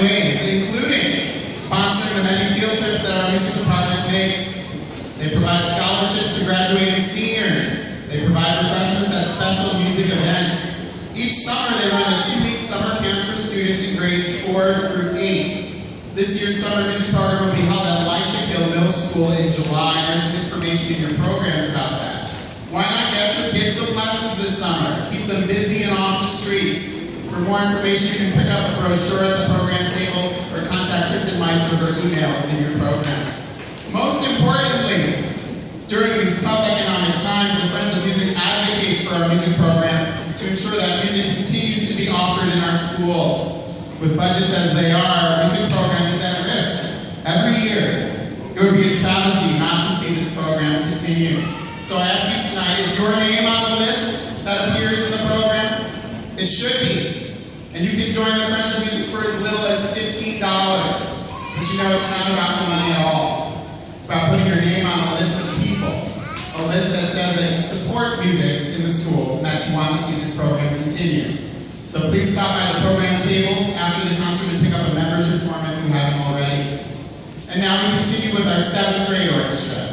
ways, including sponsoring the many field trips that our music department makes. They provide scholarships to graduating seniors. They provide refreshments at special music events. Each summer they run a 2-week summer camp for students in grades 4 through 8. This year's summer music program will be held at Elisha Hill Middle School in July. There's some information in your programs about that. Why not get your kids some lessons this summer? Keep them busy and off the streets. For more information, you can pick up a brochure at the program table or contact Kristen Meister. Her email is in your program. Most importantly, during these tough economic times, the Friends of Music advocates for our music program to ensure that music continues to be offered in our schools. With budgets as they are, our music program is at risk every year. It would be a travesty not to see this program continue. So I ask you tonight, is your name on the list that appears in the program? It should be. And you can join the Friends of Music for as little as $15. But you know, it's not about the money at all. It's about putting your name on a list of people. A list that says that you support music in the schools and that you want to see this program continue. So please stop by the program tables after the concert and pick up a membership form if you haven't already. And now we continue with our 7th grade orchestra.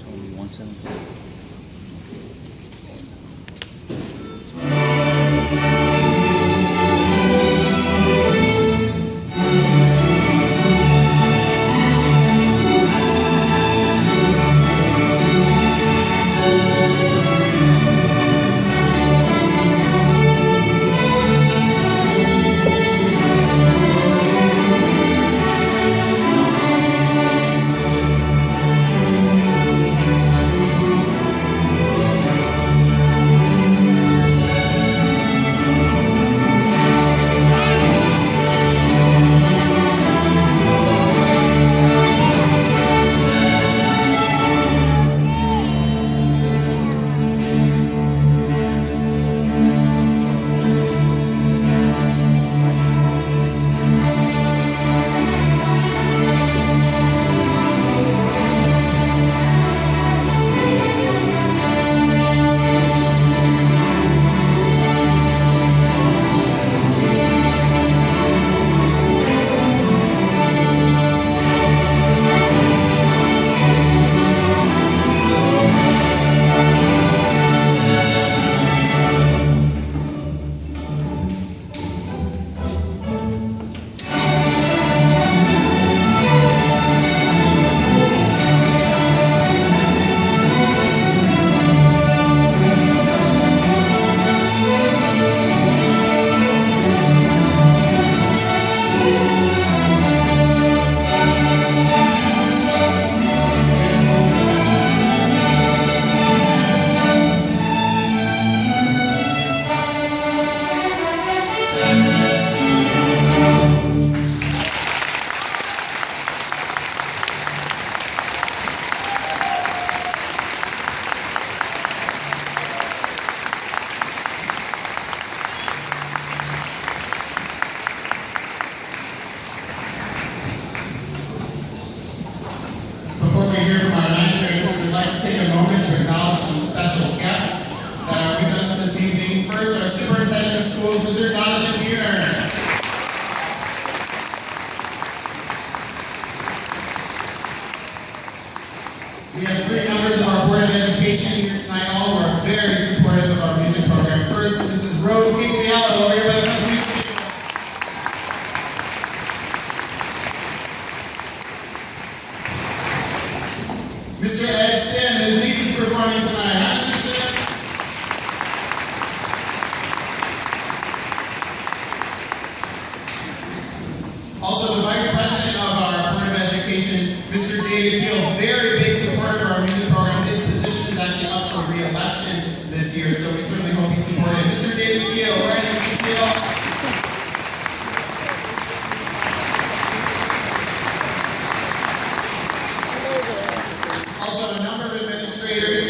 Totally 174. Before we hear from our ninth graders, we'd like to take a moment to acknowledge some special guests that are with us this evening. First, our superintendent of schools, Mr. Jonathan Buhner. We have three members of our Board of Education here tonight, all who are very supportive of our music program. First, Mrs. Rose Gigliello, over here with us. Mr. Ed Sim, his niece is performing tonight. Hi, Mr. Sim. Also, the Vice President of our Board of Education, Mr. David Gill, very big supporter of our music program. His position is actually up for re-election this year, so we certainly hope he's supported. Mr. David Gill, where are you, Mr. Gill?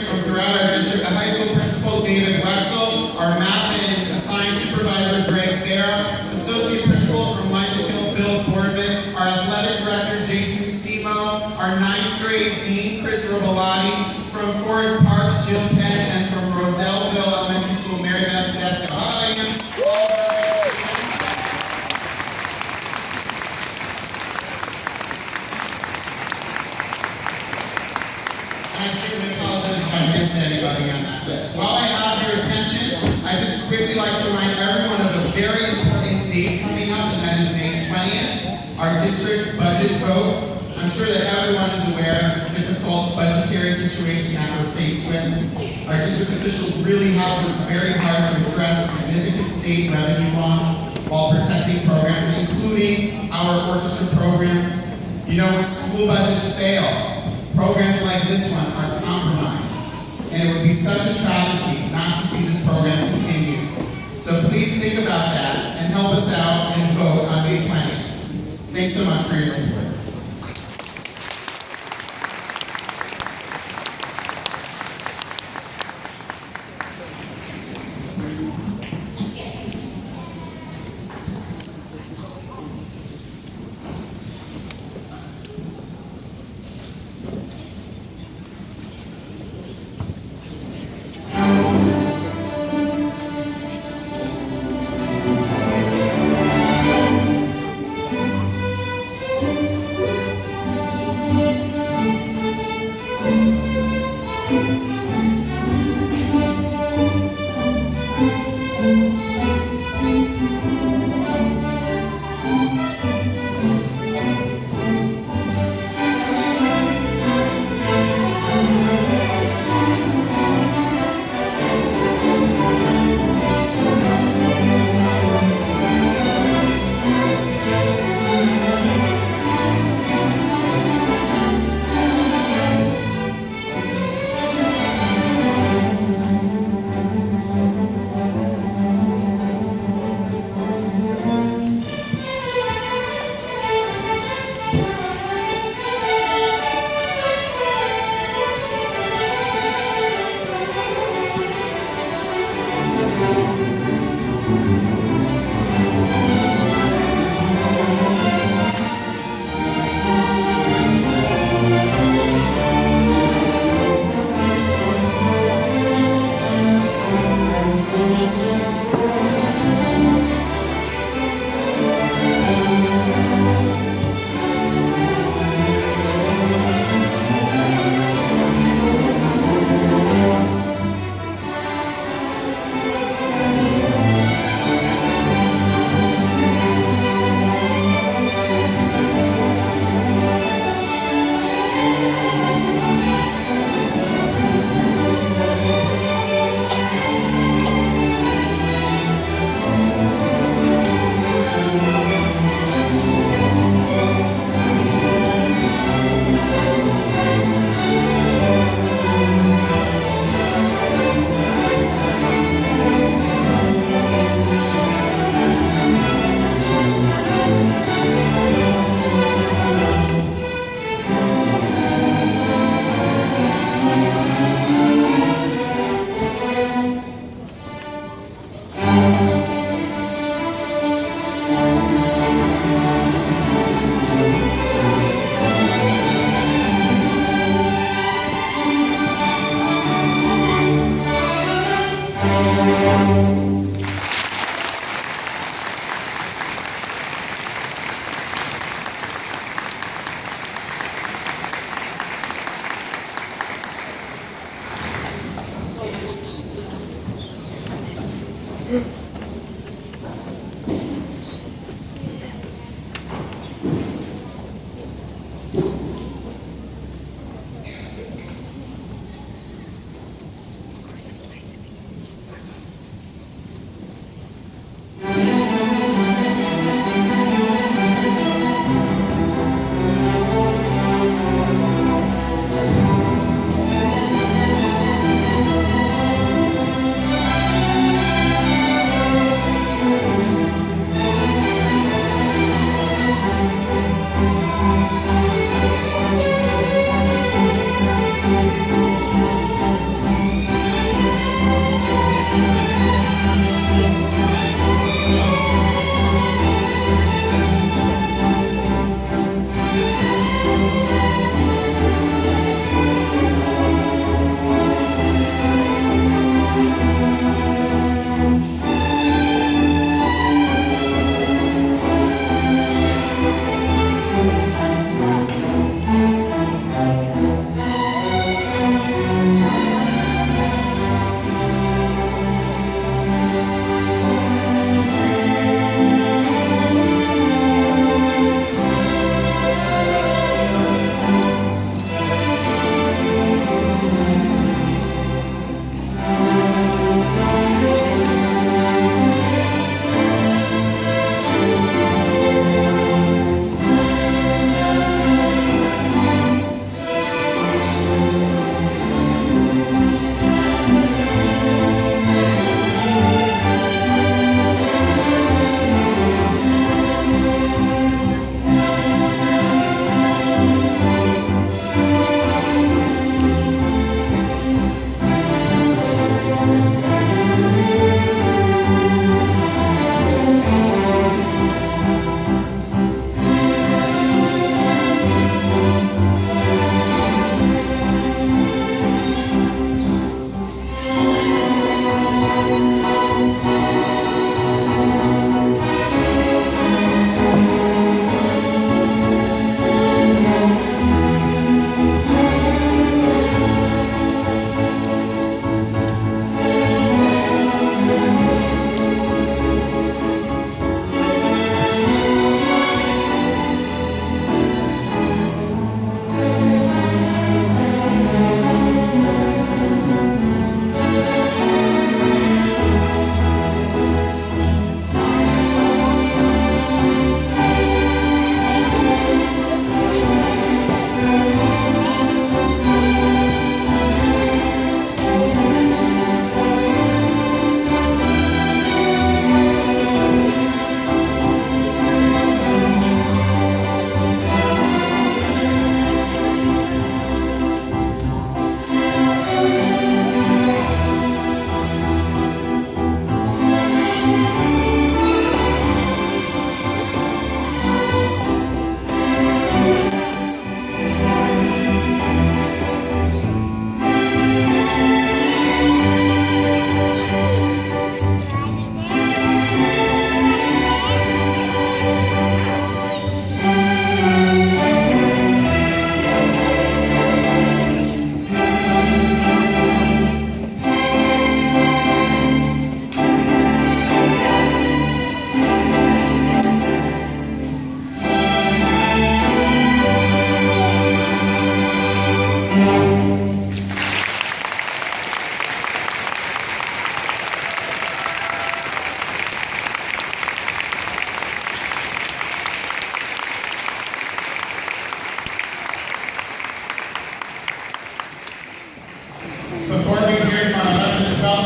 From throughout our district, the high school principal, David Wetzel, our math and science supervisor, Greg Barra, associate principal from Leisure Bill Boardman, our athletic director, Jason Simo, our ninth grade dean, Chris Robolati, from Forest Park, Jill Penn, and from Roselleville Elementary School, Mary Beth Tedesco. How about him? I certainly apologize if I missed anybody on that list. While I have your attention, I'd just quickly like to remind everyone of a very important date coming up, and that is May 20th, our district budget vote. I'm sure that everyone is aware of the difficult budgetary situation that we're faced with. Our district officials really have worked very hard to address a significant state revenue loss while protecting programs, including our orchestra program. You know, when school budgets fail, programs like this one are compromised, and it would be such a travesty not to see this program continue. So please think about that and help us out and vote on May 20th. Thanks so much for your support.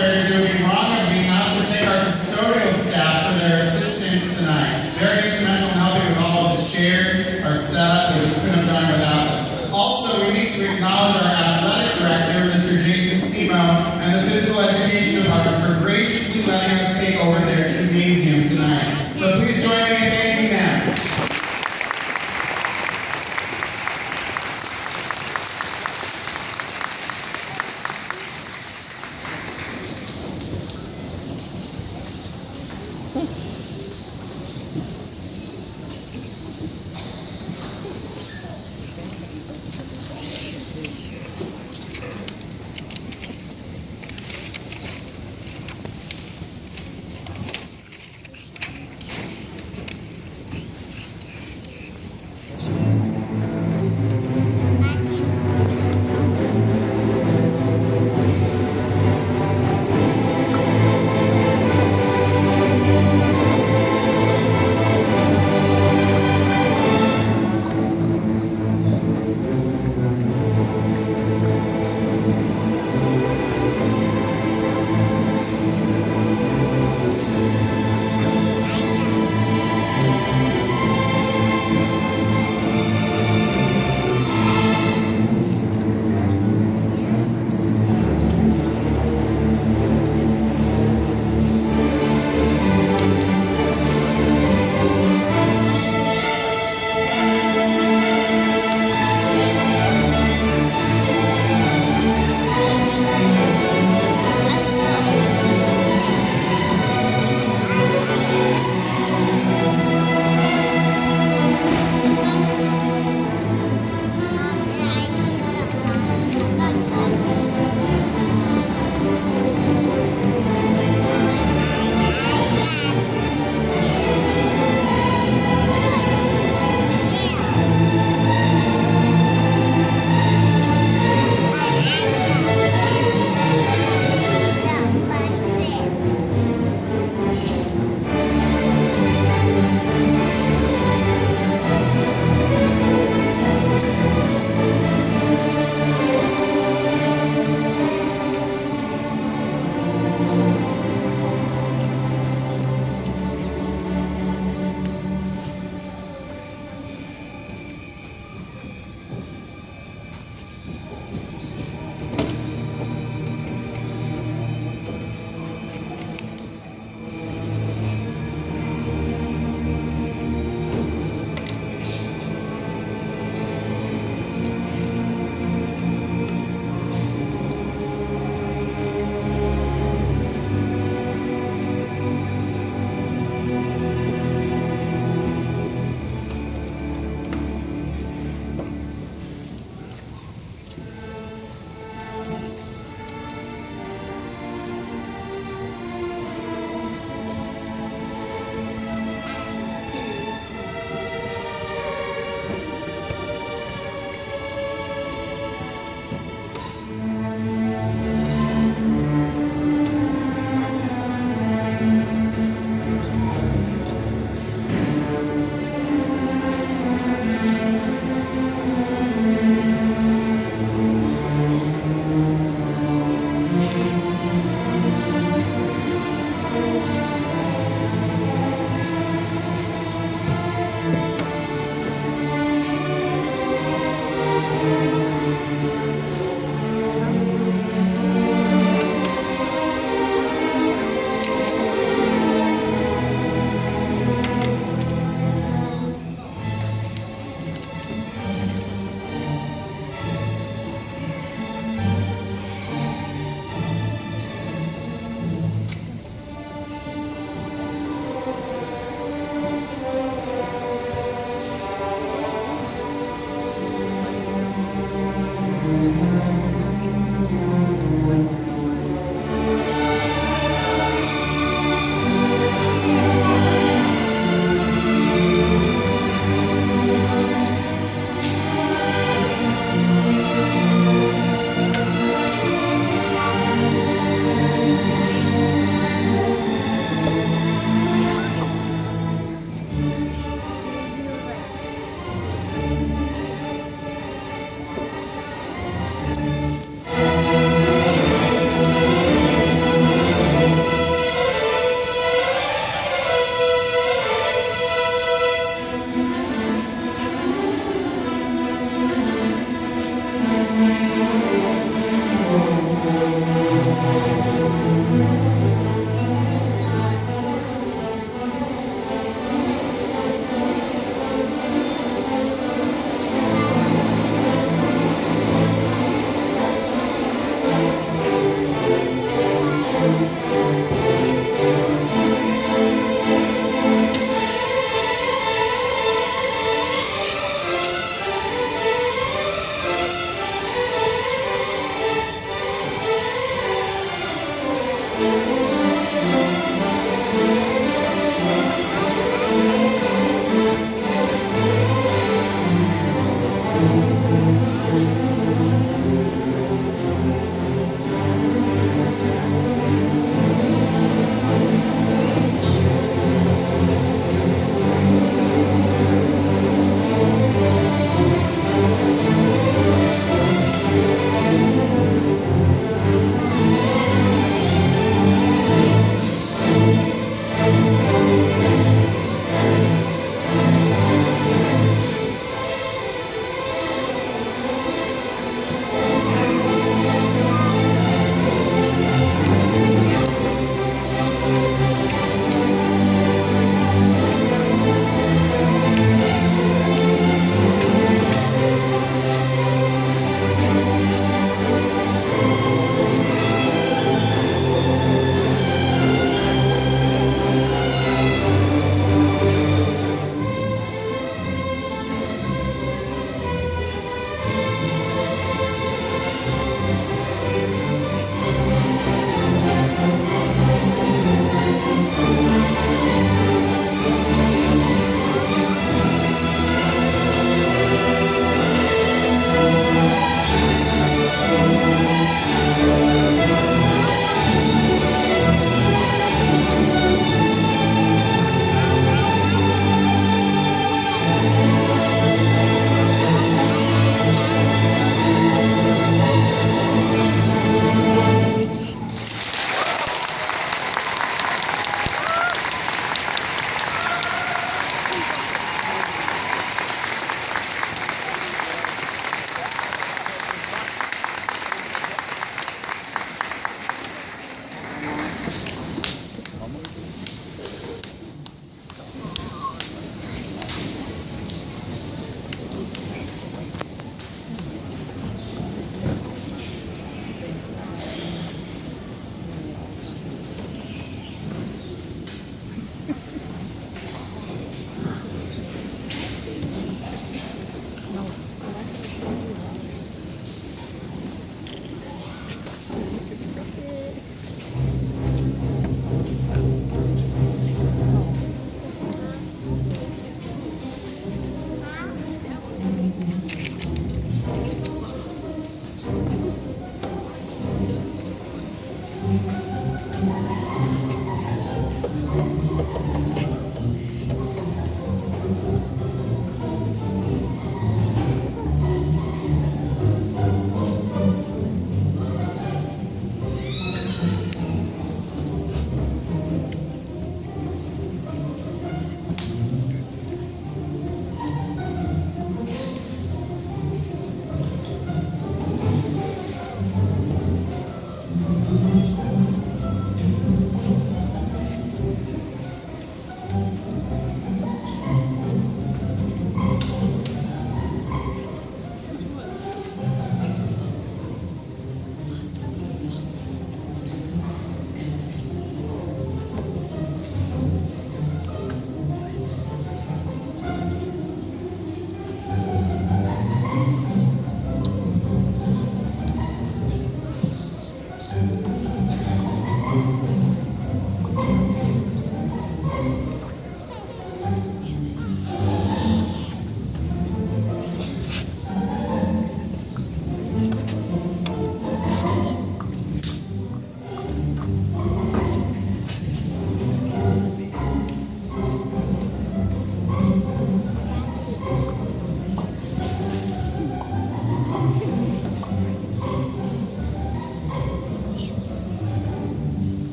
Librarians, it would be wrong of me not to thank our custodial staff for their assistance tonight. Very instrumental in helping with all of the chairs, our setup, that we couldn't have done without them. Also, we need to acknowledge our athletic director, Mr. Jason Simo, and the physical education department for graciously letting us take over their gymnasium tonight. So please join me in thanking them.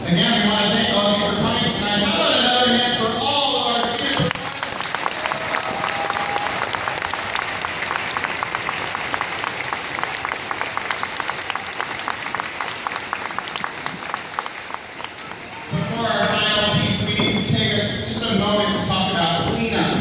Again, we want to thank all of you for coming tonight. How about another hand for all of our students? Before our final piece, we need to take just a moment to talk about cleanup.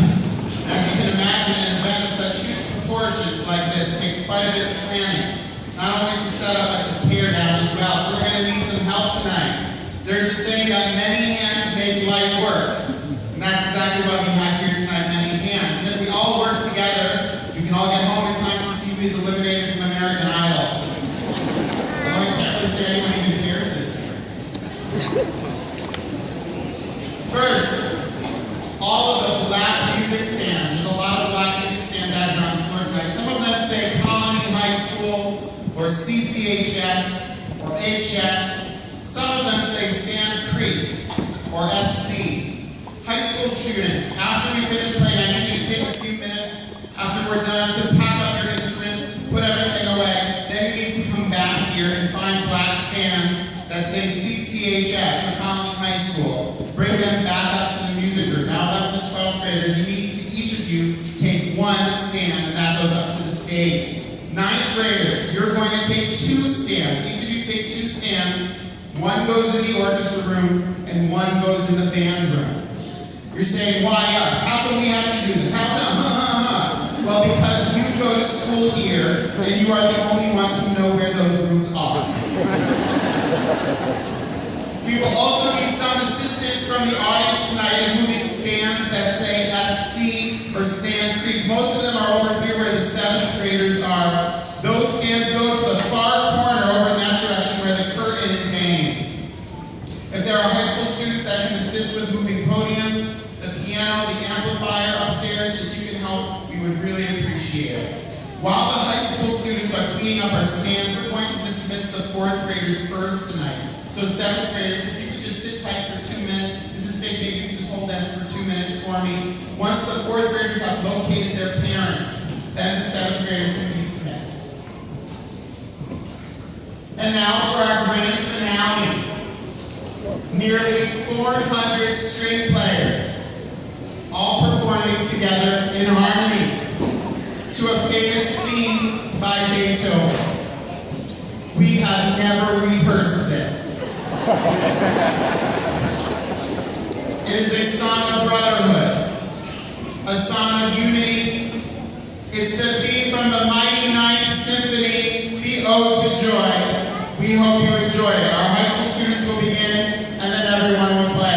As you can imagine, an event of such huge proportions like this takes quite a bit of planning, not only to set up, but to tear down as well. So we're going to need some help tonight. There's a saying that many hands make light work. And that's exactly what we have here tonight, many hands. And if we all work together, we can all get home in time to see who is eliminated from American Idol. Although I can't really say anyone even cares this year. First, all of the black music stands. There's a lot of black music stands out here on the floor tonight. Some of them say Colonie High School, or CCHS, or HS. Some of them say Sand Creek, or SC. High school students, after we finish playing, I need you to take a few minutes after we're done to pack up your instruments, put everything away. Then you need to come back here and find black stands that say CCHS, or Colonie High School. Bring them back up to the music group. Now 11th and 12th graders, you need to, each of you, take one stand, and that goes up to the stage. 9th graders, you're going to take 2 stands. Each of you take 2 stands. One goes in the orchestra room, and one goes in the band room. You're saying, why us? How come we have to do this? How come? Well, because you go to school here, and you are the only ones who know where those rooms are. We will also need some assistance from the audience tonight in moving stands that say SC or Sand Creek. Most of them are over here where the 7th graders are. Those stands go to the far corner over in that direction where the curtain is hanging. If there are high school students that can assist with moving podiums, the piano, the amplifier upstairs, if you can help, we would really appreciate it. While the high school students are cleaning up our stands, we're going to dismiss the 4th graders first tonight. So 7th graders, if you could just sit tight for 2 minutes. Mrs. Fig, maybe you can just hold them for 2 minutes for me. Once the 4th graders have located their parents, then the 7th graders can be dismissed. And now for our grand finale. Nearly 400 string players, all performing together in harmony to a famous theme by Beethoven. We have never rehearsed this. It is a song of brotherhood, a song of unity. It's the theme from the mighty Ninth Symphony, the Ode to Joy. We hope you enjoy it. Our high school students will begin, and then everyone will play.